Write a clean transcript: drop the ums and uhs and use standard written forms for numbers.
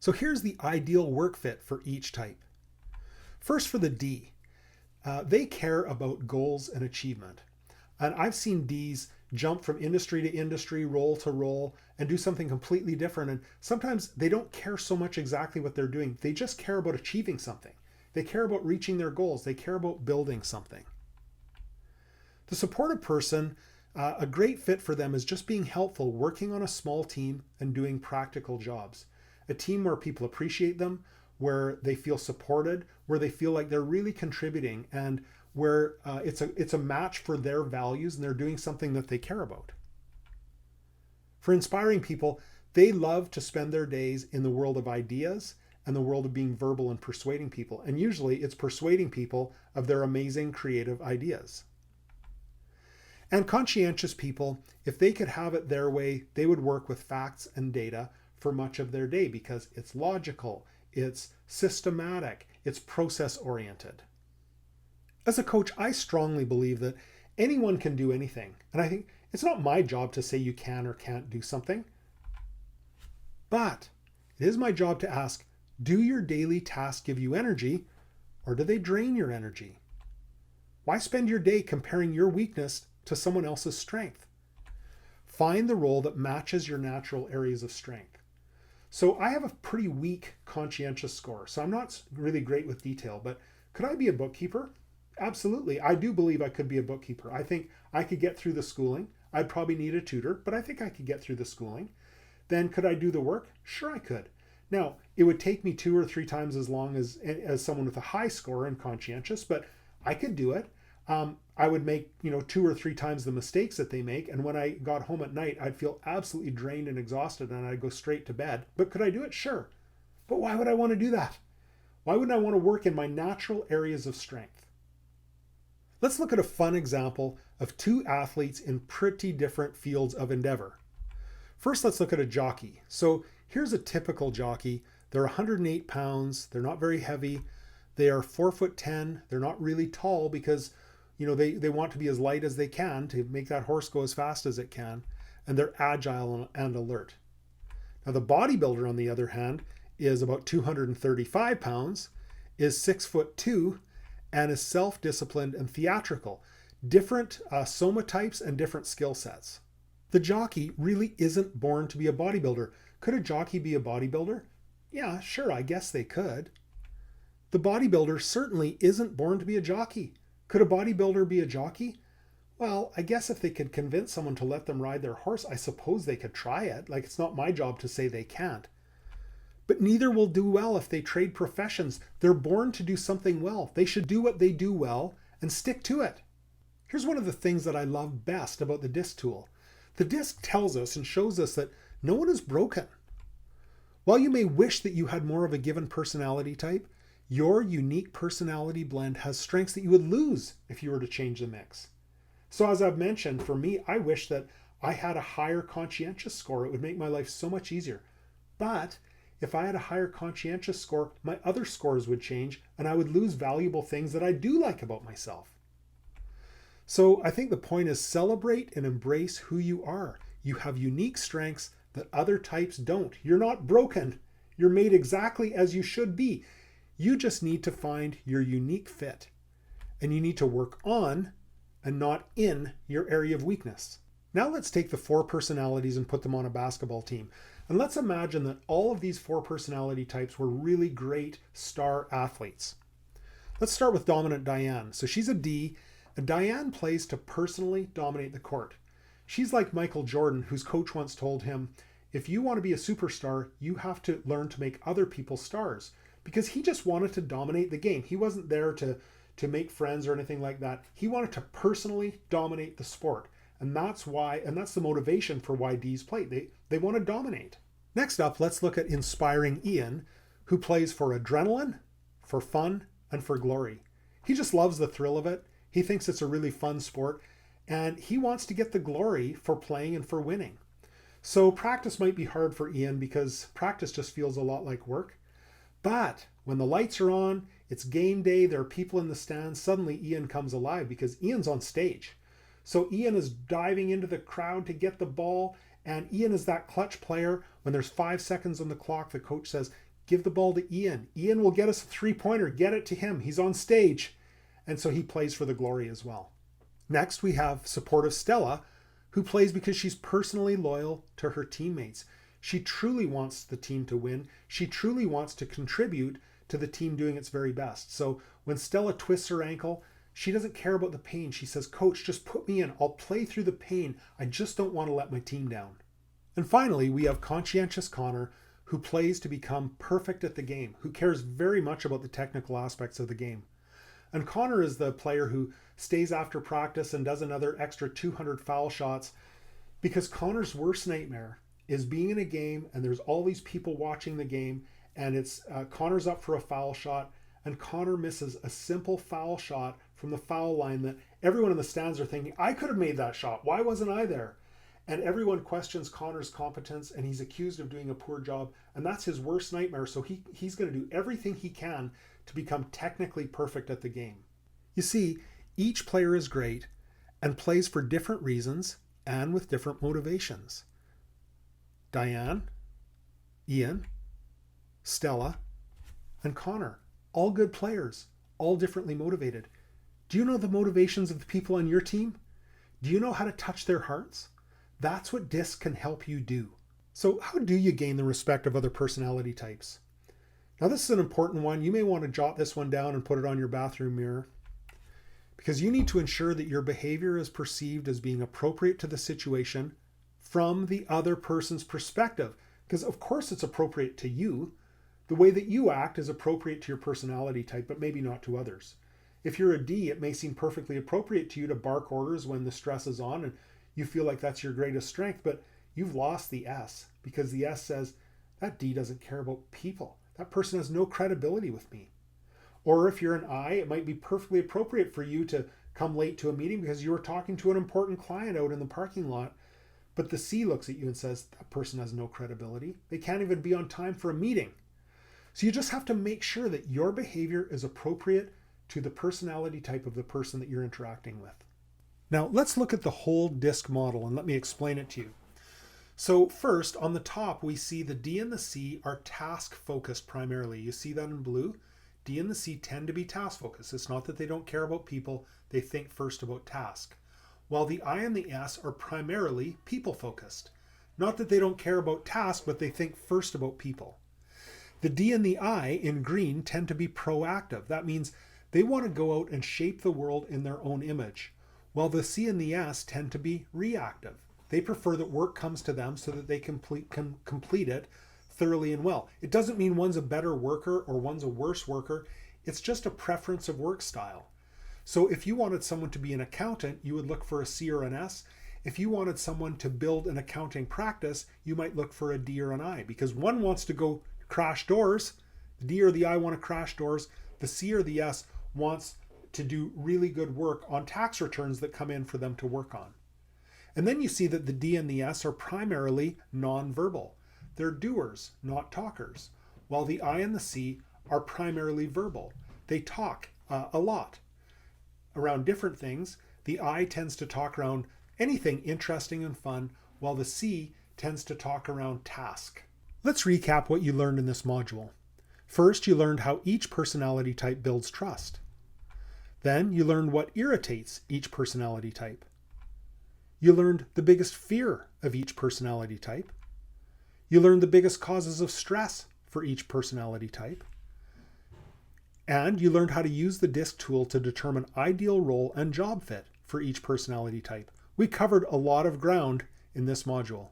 So here's the ideal work fit for each type. First, for the D, they care about goals and achievement. And I've seen Ds jump from industry to industry, role to role, and do something completely different. And sometimes they don't care so much exactly what they're doing. They just care about achieving something. They care about reaching their goals. They care about building something. The supportive person, a great fit for them is just being helpful, working on a small team and doing practical jobs. A team where people appreciate them, where they feel supported, where they feel like they're really contributing, and where it's a match for their values and they're doing something that they care about. For inspiring people, they love to spend their days in the world of ideas and the world of being verbal and persuading people. And usually it's persuading people of their amazing creative ideas. And conscientious people, if they could have it their way, they would work with facts and data for much of their day because it's logical, it's systematic, it's process oriented. As a coach, I strongly believe that anyone can do anything. And I think it's not my job to say you can or can't do something. But it is my job to ask, do your daily tasks give you energy or do they drain your energy? Why spend your day comparing your weakness to someone else's strength? Find the role that matches your natural areas of strength. So I have a pretty weak conscientious score. So I'm not really great with detail, but could I be a bookkeeper? Absolutely. I do believe I could be a bookkeeper. I think I could get through the schooling. I'd probably need a tutor, but I think I could get through the schooling. Then could I do the work? Sure, I could. Now, it would take me 2 or 3 times as long as someone with a high score in conscientious, but I could do it. I would make 2 or 3 times the mistakes that they make, and when I got home at night, I'd feel absolutely drained and exhausted, and I'd go straight to bed. But could I do it? Sure. But why would I want to do that? Why wouldn't I want to work in my natural areas of strength? Let's look at a fun example of 2 athletes in pretty different fields of endeavor. First, let's look at a jockey. So here's a typical jockey. They're 108 pounds. They're not very heavy. They are 4'10". They're not really tall because, they want to be as light as they can to make that horse go as fast as it can. And they're agile and alert. Now the bodybuilder, on the other hand, is about 235 pounds, is 6'2", and is self-disciplined and theatrical. Different soma types and different skill sets. The jockey really isn't born to be a bodybuilder. Could a jockey be a bodybuilder? Yeah, sure, I guess they could. The bodybuilder certainly isn't born to be a jockey. Could a bodybuilder be a jockey? Well, I guess if they could convince someone to let them ride their horse, I suppose they could try it. Like, it's not my job to say they can't. But neither will do well if they trade professions. They're born to do something well. They should do what they do well and stick to it. Here's one of the things that I love best about the DISC tool. The DISC tells us and shows us that no one is broken. While you may wish that you had more of a given personality type, your unique personality blend has strengths that you would lose if you were to change the mix. So as I've mentioned, for me, I wish that I had a higher conscientious score. It would make my life so much easier. But if I had a higher conscientious score, my other scores would change and I would lose valuable things that I do like about myself. So I think the point is celebrate and embrace who you are. You have unique strengths that other types don't. You're not broken. You're made exactly as you should be. You just need to find your unique fit. And you need to work on and not in your area of weakness. Now let's take the 4 personalities and put them on a basketball team. And let's imagine that all of these 4 personality types were really great star athletes. Let's start with dominant Diane. So she's a D, and Diane plays to personally dominate the court. She's like Michael Jordan, whose coach once told him, if you want to be a superstar, you have to learn to make other people stars. Because he just wanted to dominate the game. He wasn't there to make friends or anything like that. He wanted to personally dominate the sport. And that's the motivation for why D's play. They want to dominate. Next up, let's look at inspiring Ian, who plays for adrenaline, for fun, and for glory. He just loves the thrill of it. He thinks it's a really fun sport, and he wants to get the glory for playing and for winning. So practice might be hard for Ian because practice just feels a lot like work. But when the lights are on, it's game day, there are people in the stands, suddenly Ian comes alive because Ian's on stage. So Ian is diving into the crowd to get the ball, and Ian is that clutch player. When there's 5 seconds on the clock, the coach says, give the ball to Ian. Ian will get us a 3-pointer. Get it to him. He's on stage. And so he plays for the glory as well. Next, we have supportive Stella, who plays because she's personally loyal to her teammates. She truly wants the team to win. She truly wants to contribute to the team doing its very best. So when Stella twists her ankle, she doesn't care about the pain. She says, "Coach, just put me in. I'll play through the pain. I just don't want to let my team down." And finally, we have conscientious Connor, who plays to become perfect at the game, who cares very much about the technical aspects of the game. And Connor is the player who stays after practice and does another extra 200 foul shots, because Connor's worst nightmare is being in a game and there's all these people watching the game, and it's Connor's up for a foul shot and Connor misses a simple foul shot from the foul line that everyone in the stands are thinking, I could have made that shot. Why wasn't I there? And everyone questions Connor's competence and he's accused of doing a poor job. And that's his worst nightmare. So he's going to do everything he can to become technically perfect at the game. You see, each player is great and plays for different reasons and with different motivations. Diane, Ian, Stella, and Connor, all good players, all differently motivated. Do you know the motivations of the people on your team? Do you know how to touch their hearts? That's what DISC can help you do. So how do you gain the respect of other personality types? Now this is an important one. You may want to jot this one down and put it on your bathroom mirror, because you need to ensure that your behavior is perceived as being appropriate to the situation from the other person's perspective. Because of course it's appropriate to you. The way that you act is appropriate to your personality type, but maybe not to others. If you're a D, it may seem perfectly appropriate to you to bark orders when the stress is on and you feel like that's your greatest strength, but you've lost the S, because the S says, that D doesn't care about people. That person has no credibility with me. Or if you're an I, it might be perfectly appropriate for you to come late to a meeting because you were talking to an important client out in the parking lot, but the C looks at you and says, that person has no credibility. They can't even be on time for a meeting. So you just have to make sure that your behavior is appropriate to the personality type of the person that you're interacting with. Now let's look at the whole DISC model and let me explain it to you. So first, on the top, we see the D and the C are task focused primarily. You see that in blue? D and the C tend to be task focused. It's not that they don't care about people, they think first about task. While the I and the S are primarily people focused. Not that they don't care about task, but they think first about people. The D and the I in green tend to be proactive. That means they want to go out and shape the world in their own image. While the C and the S tend to be reactive. They prefer that work comes to them so that they can complete it thoroughly and well. It doesn't mean one's a better worker or one's a worse worker. It's just a preference of work style. So if you wanted someone to be an accountant, you would look for a C or an S. If you wanted someone to build an accounting practice, you might look for a D or an I, because one wants to go crash doors. The D or the I want to crash doors. The C or the S wants to do really good work on tax returns that come in for them to work on. And then you see that the D and the S are primarily non-verbal. They're doers, not talkers. While the I and the C are primarily verbal. They talk a lot around different things. The I tends to talk around anything interesting and fun, while the C tends to talk around task. Let's recap what you learned in this module. First, you learned how each personality type builds trust. Then you learned what irritates each personality type. You learned the biggest fear of each personality type. You learned the biggest causes of stress for each personality type. And you learned how to use the DISC tool to determine ideal role and job fit for each personality type. We covered a lot of ground in this module.